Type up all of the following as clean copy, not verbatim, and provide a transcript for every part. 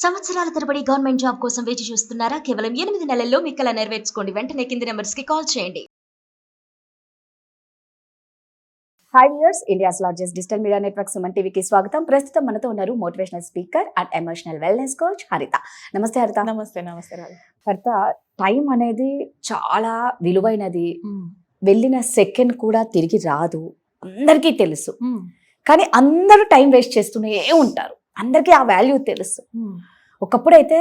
సంవత్సరాల తరబడి government job కోసం వేచి చూస్తున్నారా? కేవలం 8 నెలల్లో మీ కల నెరవేర్చుకోండి. వెంటనే కింది నంబర్స్‌కి కాల్ చేయండి. Hi viewers, India's largest digital media network Suman టీవీకి స్వాగతం. ప్రస్తుతం మనతో ఉన్నారు motivational speaker and emotional wellness coach హరిత. నమస్తే హరిత. నమస్తే నమస్తే రాజు. హరిత, టైం అనేది చాలా విలువైనది. వెళ్ళిన సెకండ్ కూడా తిరిగి రాదు, అందరికీ తెలుసు. కానీ అందరూ టైం వేస్ట్ చేస్తూనే ఉంటారు, అందరికీ ఆ వాల్యూ తెలుసు. ఒకప్పుడైతే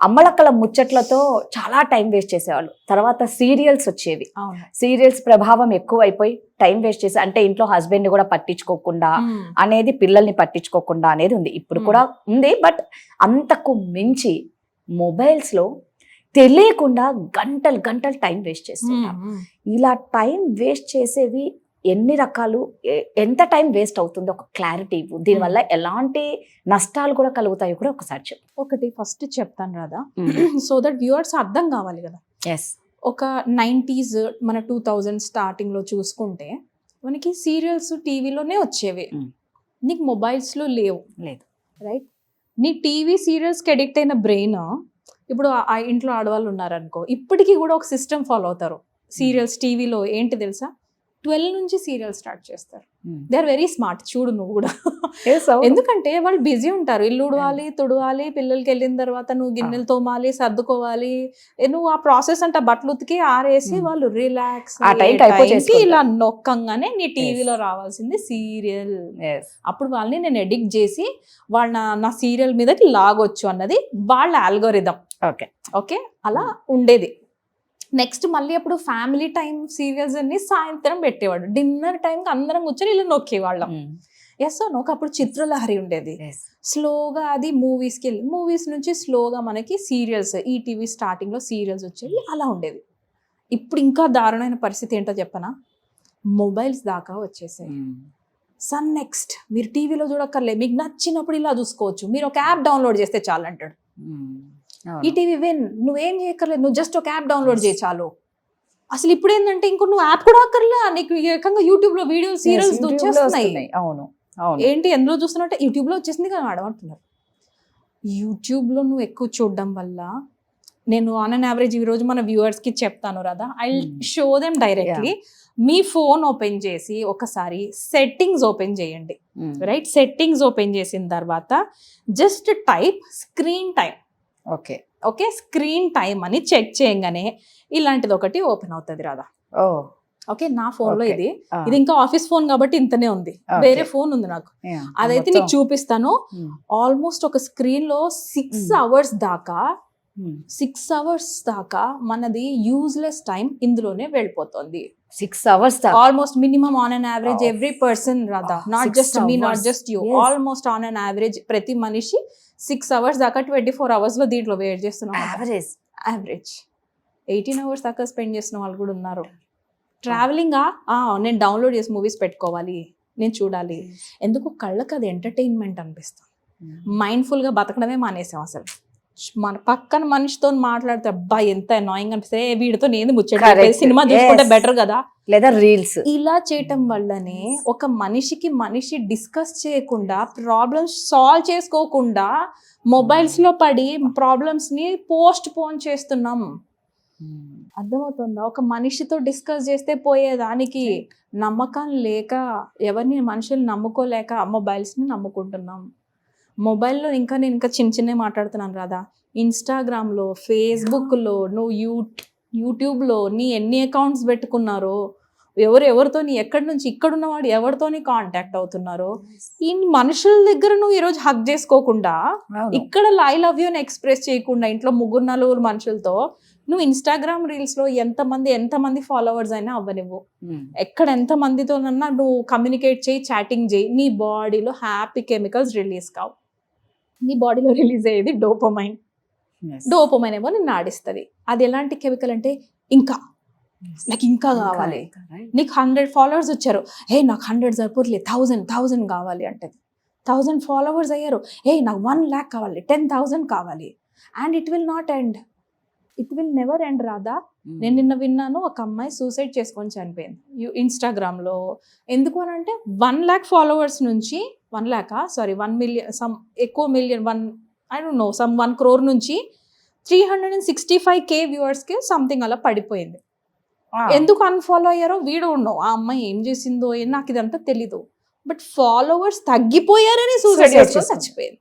అమ్మలక్కల ముచ్చట్లతో చాలా టైం వేస్ట్ చేసేవాళ్ళు. తర్వాత సీరియల్స్ వచ్చేవి. సీరియల్స్ ప్రభావం ఎక్కువైపోయి టైం వేస్ట్ చేసి, అంటే ఇంట్లో హస్బెండ్ కూడా పట్టించుకోకుండా అనేది, పిల్లల్ని పట్టించుకోకుండా అనేది ఉంది. ఇప్పుడు కూడా ఉంది, బట్ అంతకు మించి మొబైల్స్ లో తెలియకుండా గంటలు గంటలు టైం వేస్ట్ చేస్తుంటాం. ఇలా టైం వేస్ట్ చేసేవి ఎన్ని రకాలు, ఎంత టైం వేస్ట్ అవుతుందో ఒక క్లారిటీ ఇవ్వు. దీనివల్ల ఎలాంటి నష్టాలు కూడా కలుగుతాయో కూడా ఒకసారి చెప్పు. ఒకటి ఫస్ట్ చెప్తాను రాదా, సో దట్ వ్యూవర్స్ అర్థం కావాలి కదా. ఎస్, ఒక 90s మన 2000 స్టార్టింగ్ లో చూసుకుంటే మనకి సీరియల్స్ టీవీలోనే వచ్చేవి. నీకు మొబైల్స్ లో లేవు, లేదు, రైట్? నీ టీవీ సీరియల్స్కి అడిక్ట్ అయిన బ్రెయిన్, ఇప్పుడు ఆ ఇంట్లో ఆడవాళ్ళు ఉన్నారనుకో, ఇప్పటికీ కూడా ఒక సిస్టమ్ ఫాలో అవుతారు. సీరియల్స్ టీవీలో ఏంటి తెలుసా, 12 నుంచి సీరియల్ స్టార్ట్ చేస్తారు. They are very smart. చూడు నువ్వు కూడా, ఎందుకంటే వాళ్ళు బిజీ ఉంటారు. ఇల్లు ఉడవాలి, తుడవాలి, పిల్లలకి వెళ్ళిన తర్వాత నువ్వు గిన్నెలు తోమాలి, సర్దుకోవాలి. నువ్వు ఆ ప్రాసెస్ అంటే బట్టలు ఉతికి ఆరేసి వాళ్ళు రిలాక్స్ ఇలా నొక్కంగానే నీ టీవీలో రావాల్సింది సీరియల్. అప్పుడు వాళ్ళని నేను ఎడిక్ట్ చేసి వాళ్ళ నా సీరియల్ మీదకి లాగొచ్చు అన్నది వాళ్ళ ఆల్గోరిథం. ఓకే, అలా ఉండేది. నెక్స్ట్ మళ్ళీ అప్పుడు ఫ్యామిలీ టైం సీరియల్స్ అన్ని సాయంత్రం పెట్టేవాడు. డిన్నర్ టైంకి అందరం కూర్చొని ఇలా నొక్కేవాళ్ళం. ఎస్ నొక్క. అప్పుడు చిత్రలహరి ఉండేది. స్లోగా అది మూవీస్కి వెళ్ళి, మూవీస్ నుంచి స్లోగా మనకి సీరియల్స్, ఈటీవీ స్టార్టింగ్లో సీరియల్స్ వచ్చేవి, అలా ఉండేది. ఇప్పుడు ఇంకా దారుణమైన పరిస్థితి ఏంటో చెప్పనా, మొబైల్స్ దాకా వచ్చేసాయి. నెక్స్ట్ మీరు టీవీలో చూడక్కర్లే, మీకు నచ్చినప్పుడు ఇలా చూసుకోవచ్చు, మీరు ఒక యాప్ డౌన్లోడ్ చేస్తే చాలు అంటాడు. ఈటీవీ విన్, నువ్వేం చేయక్కర్లేదు, నువ్వు జస్ట్ ఒక యాప్ డౌన్లోడ్ చేయి చాలు. అసలు ఇప్పుడు ఏంటంటే ఇంకో నువ్వు యాప్ కూడా అక్కర్లే, నీకు ఏకంగా యూట్యూబ్ లో వీడియో సీరియల్స్ వచ్చేస్తున్నాయి. అవును, ఏంటి ఎందులో చూస్తున్నట్టే యూట్యూబ్ లో వచ్చేసింది కదా ఆడమంటున్నారు. యూట్యూబ్ లో నువ్వు ఎక్కువ చూడడం వల్ల, నేను ఆన్ అన్ యావరేజ్ ఈ రోజు మన వ్యూవర్స్ కి చెప్తాను రాదా, I show them directly. Me phone open చేసి ఒకసారి సెట్టింగ్స్ ఓపెన్ చేయండి, రైట్? సెట్టింగ్స్ ఓపెన్ చేసిన తర్వాత just type screen time. Okay, screen time అని చెక్ చేయగానే ఇలాంటిది ఒకటి ఓపెన్ అవుతుంది రాదా. ఓకే, నా ఫోన్ లో ఇది ఇంకా ఆఫీస్ ఫోన్ కాబట్టి ఇంతనే ఉంది. వేరే ఫోన్ ఉంది నాకు, అదైతే నీకు చూపిస్తాను. ఆల్మోస్ట్ ఒక స్క్రీన్ లో 6 hours దాకా, 6 hours దాకా మనది యూజ్లెస్ టైం ఇందులోనే వెళ్ళిపోతుంది. 6 hours almost minimum on an average every person రాదా, not just me, not just you, almost on an average ప్రతి మనిషి 6 hours దాకా 24 hours లో దీంట్లో వెయిట్ చేస్తున్నాం. యావరేజ్ 18 hours దాకా స్పెండ్ చేసిన వాళ్ళు కూడా ఉన్నారు. ట్రావెలింగ్ నేను డౌన్లోడ్ చేసి మూవీస్ పెట్టుకోవాలి, నేను చూడాలి. ఎందుకు, కళ్ళకి అది ఎంటర్టైన్మెంట్ అనిపిస్తుంది. మైండ్ఫుల్ గా బతకడమే మానేసాం. అసలు మన పక్కన మనిషితో మాట్లాడితే అబ్బా ఎంత అనాయింగ్ అనిపిస్తే, వీడితో నేను ముచ్చట, సినిమా చూసుకుంటే బెటర్ కదా, లేదా రీల్స్. ఇలా చేయటం వల్లనే ఒక మనిషికి మనిషి డిస్కస్ చేయకుండా, ప్రాబ్లమ్స్ సాల్వ్ చేసుకోకుండా మొబైల్స్ లో పడి ప్రాబ్లమ్స్ ని పోస్ట్ పోన్ చేస్తున్నాం. అర్థమవుతుందా? ఒక మనిషితో డిస్కస్ చేస్తే పోయేదానికి నమ్మకం లేక, ఎవరిని మనుషులు నమ్ముకోలేక మొబైల్స్ ని నమ్ముకుంటున్నాం. మొబైల్లో ఇంకా నేను ఇంకా చిన్న చిన్నవి మాట్లాడుతున్నాను కదా, ఇన్స్టాగ్రామ్లో, ఫేస్బుక్లో, నువ్వు యూట్యూబ్లో నీ ఎన్ని అకౌంట్స్ పెట్టుకున్నారో, ఎవరితో నీ ఎక్కడి నుంచి ఇక్కడున్నవాడు ఎవరితోని కాంటాక్ట్ అవుతున్నారో, ఈ మనుషుల దగ్గర నువ్వు ఈరోజు హగ్ చేసుకోకుండా, ఇక్కడ ఐ లవ్ యూ అని ఎక్స్ప్రెస్ చేయకుండా, ఇంట్లో 3-4 మనుషులతో నువ్వు ఇన్స్టాగ్రామ్ రీల్స్ లో ఎంతమంది ఫాలోవర్స్ అయినా అవ్వనివ్వు, ఎక్కడ ఎంతమందితోనన్నా నువ్వు కమ్యూనికేట్ చేయి, చాటింగ్ చేయి, నీ బాడీలో హ్యాపీ కెమికల్స్ రిలీజ్ కావు. నీ బాడీలో రిలీజ్ అయ్యేది డోపమైన్. డోపమైన్ ఏమో నిన్ను ఆడిస్తుంది. అది ఎలాంటి కెమికల్ అంటే, నాకు ఇంకా కావాలి. నీకు 100 followers వచ్చారు, నాకు 100 సరిపోట్లేదు, 1000 కావాలి అంటది. 1000 followers అయ్యారు, నాకు 1 lakh కావాలి, 10,000 కావాలి. And it will not end, it will never end రాదా. నేను నిన్న విన్నాను, ఒక అమ్మాయి సూసైడ్ చేసుకొని చనిపోయింది ఇన్స్టాగ్రామ్లో. ఎందుకు అని అంటే 1 lakh followers నుంచి 1 million, ఎక్కువ million, I don't know some 1 crore నుంచి 365K వ్యూవర్స్కి సంథింగ్ అలా పడిపోయింది. ఎందుకు అన్ఫాలో అయ్యారో వీ డోంట్ నో. ఆ అమ్మాయి ఏం చేసిందో నాకు ఇదంతా తెలీదు. బట్ ఫాలోవర్స్ తగ్గిపోయారని సూసైడ్ చేసుకొని చచ్చిపోయింది.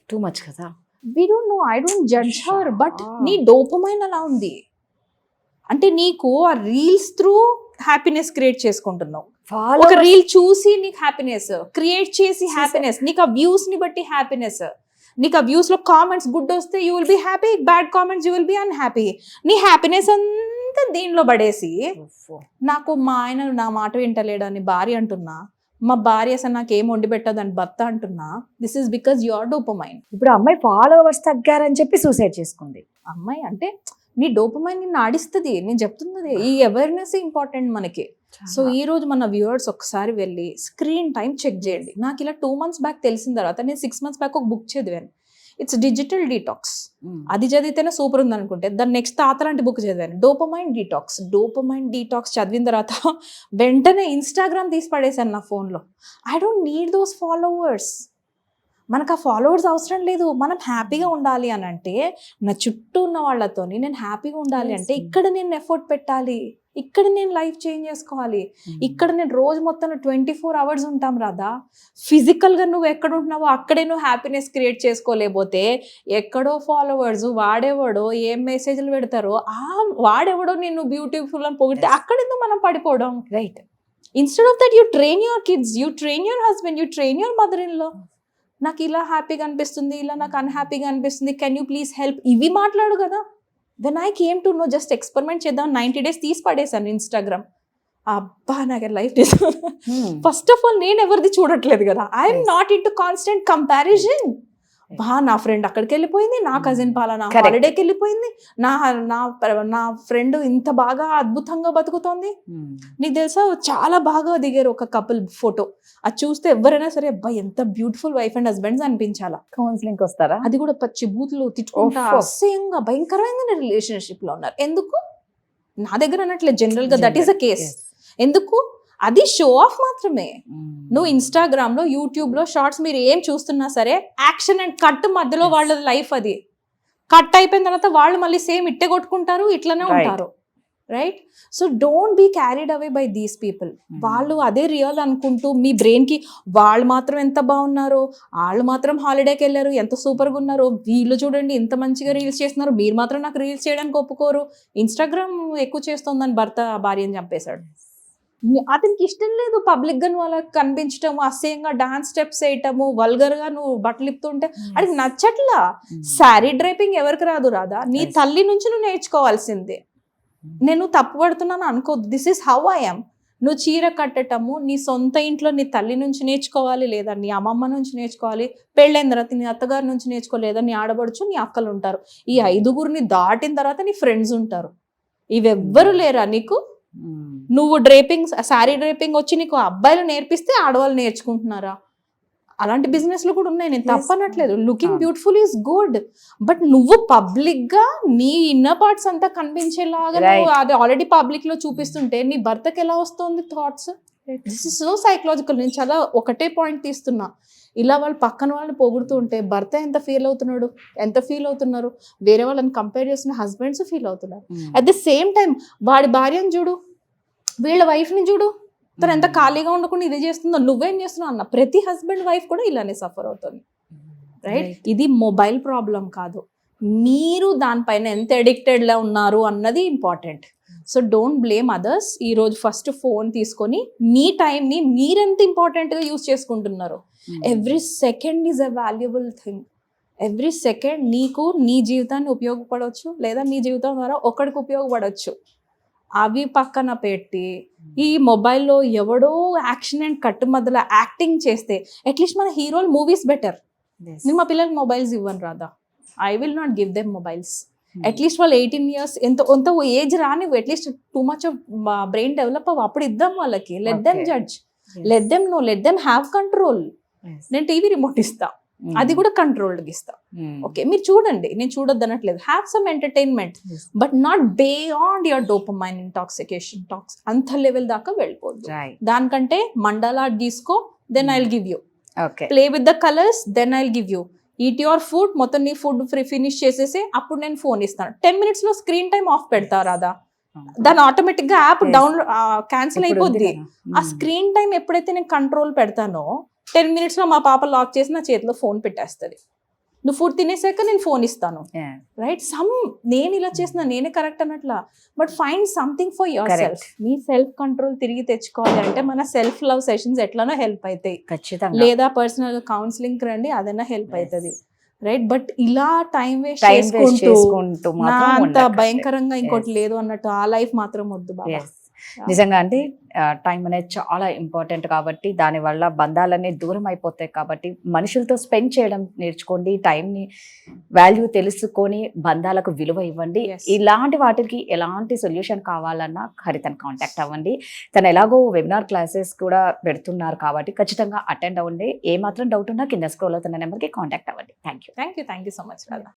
టూ మచ్ కదా. We don't know, I don't judge her, but నీ డోపమైన్ అలా ఉంది అంటే నీకు ఆ రీల్స్ త్రూ హ్యాపీనెస్ క్రియేట్ చేసుకుంటున్నావు. ఒక రీల్ చూసి నీకు హ్యాపీనెస్ క్రియేట్ చేసి హ్యాపీనెస్, నీకు ఆ వ్యూస్ ని బట్టి హ్యాపీనెస్, నీకు ఆ వ్యూస్ లో కామెంట్స్ గుడ్ వస్తే you will be happy, bad comments you will be unhappy. నీ హ్యాపీనెస్ అంతా దీనిలో పడేసి నాకు మా ఆయన నా మాట వింటలేడు అని భార్య అంటున్నా, మా భార్య అసలు నాకు ఏం వండి పెట్టదు అని భర్త అంటున్నా. This is because your dopamine. ఇప్పుడు అమ్మాయి ఫాలోవర్స్ తగ్గారని చెప్పి సూసైడ్ చేసుకుంది. అమ్మాయి అంటే నీ డోపమైన్ నిన్ను ఆడిస్తుంది. నేను చెప్తున్నది ఈ అవేర్నెస్ ఇంపార్టెంట్ మనకి. సో ఈ రోజు మన వ్యూవర్స్ ఒకసారి వెళ్ళి స్క్రీన్ టైం చెక్ చేయండి. నాకు ఇలా 2 months బ్యాక్ తెలిసిన తర్వాత నేను 6 months బ్యాక్ ఒక బుక్ చదివాను. It's digital detox. అది చదివితేనే సూపర్ ఉంది అనుకుంటే దాని నెక్స్ట్ తాతలాంటి బుక్ చదివాను, డోపమైన్ డీటాక్స్. డోపమైన్ డీటాక్స్ చదివిన తర్వాత వెంటనే ఇన్స్టాగ్రామ్ తీసి పడేసాను నా ఫోన్లో. I don't need those followers. మనకు ఆ ఫాలోవర్స్ అవసరం లేదు. మనం హ్యాపీగా ఉండాలి అని అంటే నా చుట్టూ ఉన్న వాళ్ళతోని నేను హ్యాపీగా ఉండాలి అంటే ఇక్కడ నేను ఎఫర్ట్ పెట్టాలి, ఇక్కడ నేను లైఫ్ చేంజ్ చేసుకోవాలి. ఇక్కడ నేను రోజు మొత్తం 24 hours ఉంటాం రాదా. ఫిజికల్గా నువ్వు ఎక్కడ ఉంటున్నావో అక్కడే నువ్వు హ్యాపీనెస్ క్రియేట్ చేసుకోలేకపోతే ఎక్కడో ఫాలోవర్స్ వాడేవాడో ఏం మెసేజ్లు పెడతారో వాడేవాడో నేను బ్యూటిఫుల్ అని పొగిడితే అక్కడెందుకు మనం పడిపోవడం. Right. Instead of that you train your kids, you train your husband, you train your mother in law. నాకు ఇలా హ్యాపీగా అనిపిస్తుంది, ఇలా నాకు అన్హ్యాపీగా అనిపిస్తుంది, కెన్ యూ ప్లీజ్ హెల్ప్, ఇవి మాట్లాడు కదా. When I came to know just experiment చేద్దాం 90 days తీసి పడేసాను ఇన్స్టాగ్రామ్. అబ్బా నాకు లైఫ్ ఫస్ట్ ఆఫ్ ఆల్ నేను ఎవరిది చూడట్లేదు కదా. I'm not in to constant comparison. బా నా ఫ్రెండ్ అక్కడికి వెళ్ళిపోయింది, నా కజిన్ పాలన హాలిడేకి వెళ్ళిపోయింది, నా నా ఫ్రెండ్ ఇంత బాగా అద్భుతంగా బతుకుతోంది. నీకు తెలుసా చాలా బాగా దిగారు ఒక కపుల్ ఫోటో. అది చూస్తే ఎవరైనా సరే అబ్బా ఎంత బ్యూటిఫుల్ వైఫ్ అండ్ హస్బెండ్స్ అనిపించాలా. కౌన్సిలింగ్ వస్తారా? అది కూడా పచ్చి బూతులు తిట్టుకుంటా అసహ్యంగా భయంకరమైన రిలేషన్షిప్ లో ఉన్నారు. ఎందుకు? నా దగ్గర అనట్లేదు, జనరల్ గా దట్ ఈస్ అ కేస్. ఎందుకు? అది షో ఆఫ్ మాత్రమే. నువ్వు ఇన్స్టాగ్రామ్ లో యూట్యూబ్ లో షార్ట్స్ మీరు ఏం చూస్తున్నా సరే యాక్షన్ అండ్ కట్ మధ్యలో వాళ్ళ లైఫ్. అది కట్ అయిపోయిన తర్వాత వాళ్ళు మళ్ళీ సేమ్ ఇట్టే కొట్టుకుంటారు, ఇట్లనే ఉంటారు. Right? So don't be carried away by these people. వాళ్ళు అదే రియల్ అనుకుంటూ మీ బ్రెయిన్ కి వాళ్ళు మాత్రం ఎంత బాగున్నారో, వాళ్ళు మాత్రం హాలిడేకి వెళ్ళారు ఎంత సూపర్గా ఉన్నారో, వీళ్ళు చూడండి ఎంత మంచిగా రీల్స్ చేస్తున్నారు, మీరు మాత్రం నాకు రీల్స్ చేయడానికి ఒప్పుకోరు. ఇన్స్టాగ్రామ్ ఎక్కువ చేస్తుందని భర్త భార్యని చంపేశాడు. అతనికి ఇష్టం లేదు పబ్లిక్ గా నువ్వు అలా కనిపించటము, అసహ్యంగా డాన్స్ స్టెప్స్ వేయటము, వల్గర్ గా నువ్వు బట్టలు ఇప్పుతుంటే అది నచ్చట్లా. శారీ డ్రైపింగ్ ఎవరికి రాదు రాదా, నీ తల్లి నుంచి నువ్వు నేర్చుకోవాల్సిందే. నేను తప్పు పడుతున్నాను అనుకోద్దు, this is how I am. నువ్వు చీర కట్టటము నీ సొంత ఇంట్లో నీ తల్లి నుంచి నేర్చుకోవాలి, లేదా నీ అమ్మమ్మ నుంచి నేర్చుకోవాలి, పెళ్ళైన తర్వాత నీ అత్తగారి నుంచి నేర్చుకోవాలి, లేదా నీ ఆడబడుచు నీ అక్కలు ఉంటారు. ఈ 5గురిని దాటిన తర్వాత నీ ఫ్రెండ్స్ ఉంటారు. ఇవెవ్వరు లేరా నీకు? నువ్వు డ్రేపింగ్ శారీ డ్రేపింగ్ వచ్చి నీకు అబ్బాయిలు నేర్పిస్తే ఆడవాళ్ళు నేర్చుకుంటున్నారా? అలాంటి బిజినెస్లు కూడా ఉన్నాయి, నేను తప్పనట్లేదు. Looking beautiful is good, but నువ్వు పబ్లిక్ గా నీ ఇన్నర్ పార్ట్స్ అంతా కనిపించేలాగా అది ఆల్రెడీ పబ్లిక్ లో చూపిస్తుంటే నీ భర్తకి ఎలా వస్తుంది thoughts? This is so psychological. నేను చాలా ఒకటే పాయింట్ తీస్తున్నా. ఇలా వాళ్ళు పక్కన వాళ్ళని పొగుడుతూ ఉంటే భర్త ఎంత ఫీల్ అవుతున్నారు, వేరే వాళ్ళని కంపేర్ చేసిన హస్బెండ్స్ ఫీల్ అవుతున్నారు. అట్ ద సేమ్ టైం వాడి భార్యను చూడు, వీళ్ళ వైఫ్ని చూడు, తను ఎంత ఖాళీగా ఉండకుండా ఇది చేస్తుందో, నువ్వేం చేస్తున్నావు అన్న. ప్రతి హస్బెండ్ వైఫ్ కూడా ఇలానే సఫర్ అవుతుంది. రైట్? ఇది మొబైల్ ప్రాబ్లం కాదు, మీరు దానిపైన ఎంత అడిక్టెడ్లా ఉన్నారు అన్నది important. So don't blame others. ఈరోజు ఫస్ట్ ఫోన్ తీసుకొని మీ టైంని మీరెంత ఇంపార్టెంట్గా యూజ్ చేసుకుంటున్నారు. Every second is a valuable thing. Every second నీకు నీ జీవితాన్ని ఉపయోగపడవచ్చు, లేదా నీ జీవితం ద్వారా ఒకరికి ఉపయోగపడవచ్చు. అవి పక్కన పెట్టి ఈ మొబైల్లో ఎవడో యాక్షన్ అండ్ కట్టు మధ్యలో యాక్టింగ్ చేస్తే అట్లీస్ట్ మన హీరోలు మూవీస్ బెటర్. నేను మా పిల్లలకి మొబైల్స్ ఇవ్వను రాదా, I will not give them mobiles. At least వాళ్ళు 18 years ఎంత ఏజ్ రాని, at least too much of brain develop అవ్వ, అప్పుడు ఇద్దాం వాళ్ళకి. Let them judge, let them know, let them have control. నేను టీవీ రిమోట్ ఇస్తా, అది కూడా కంట్రోల్డ్ ఇస్తా. ఓకే మీరు చూడండి, నేను చూడొద్దు అనట్లేదు. Have some entertainment, but not beyond your dopamine intoxication talks. అంత లెవెల్ దాకా వెళ్ళిపోద్దు. దానికంటే మండలా గీసుకో, then I will give you. Play with the colours, then I will give you. Eat your food, మొత్తం నీ ఫుడ్ ఫినిష్ చేసేసి అప్పుడు నేను ఫోన్ ఇస్తాను. 10 minutes లో స్క్రీన్ టైం ఆఫ్ పెడతా రాదా, దాని ఆటోమేటిక్ గా యాప్ డౌన్లోడ్ క్యాన్సిల్ అయిపోద్ది. ఆ స్క్రీన్ టైం ఎప్పుడైతే నేను కంట్రోల్ పెడతానో 10 minutes లో మా పాప లాక్ చేసి నా చేతిలో ఫోన్ పెట్టేస్తుంది. నువ్వు ఫుడ్ తినేసాక నేను ఫోన్ ఇస్తాను, రైట్? నేను ఇలా చేసిన నేనే కరెక్ట్ అన్నట్లా, but find something for yourself. మీ సెల్ఫ్ కంట్రోల్ తిరిగి తెచ్చుకోవాలి అంటే మన సెల్ఫ్ లవ్ సెషన్స్ ఎట్లనో హెల్ప్ అవుతాయి, ఖచ్చితంగా. లేదా పర్సనల్ కౌన్సిలింగ్ రండి, అదైనా హెల్ప్ అవుతుంది, రైట్? బట్ ఇలా టైం వేస్ట్ టైం వేస్ట్ చేసుకుంటూ నా మాత్రం అంత ఉండకండి. భయంకరంగా ఇంకోటి Yes. లేదు అన్నట్టు ఆ లైఫ్ మాత్రం వద్దు బాబా. Yes. నిజంగా అండి, టైం అనేది చాలా ఇంపార్టెంట్ కాబట్టి దానివల్ల బంధాలన్నీ దూరం అయిపోతాయి. కాబట్టి మనుషులతో స్పెండ్ చేయడం నేర్చుకోండి, టైంని వాల్యూ తెలుసుకొని బంధాలకు విలువ ఇవ్వండి. Yes. ఇలాంటి వాటికి ఎలాంటి సొల్యూషన్ కావాలన్నా హరితను కాంటాక్ట్ అవ్వండి. తను ఎలాగో వెబినార్ క్లాసెస్ కూడా పెడుతున్నారు కాబట్టి ఖచ్చితంగా అటెండ్ అవ్వండి. ఏ మాత్రం డౌట్ ఉన్నా కింద స్క్రోల్ అవుతున్న నెంబర్కి కాంటాక్ట్ అవ్వండి. Thank you. Thank you so much Radha.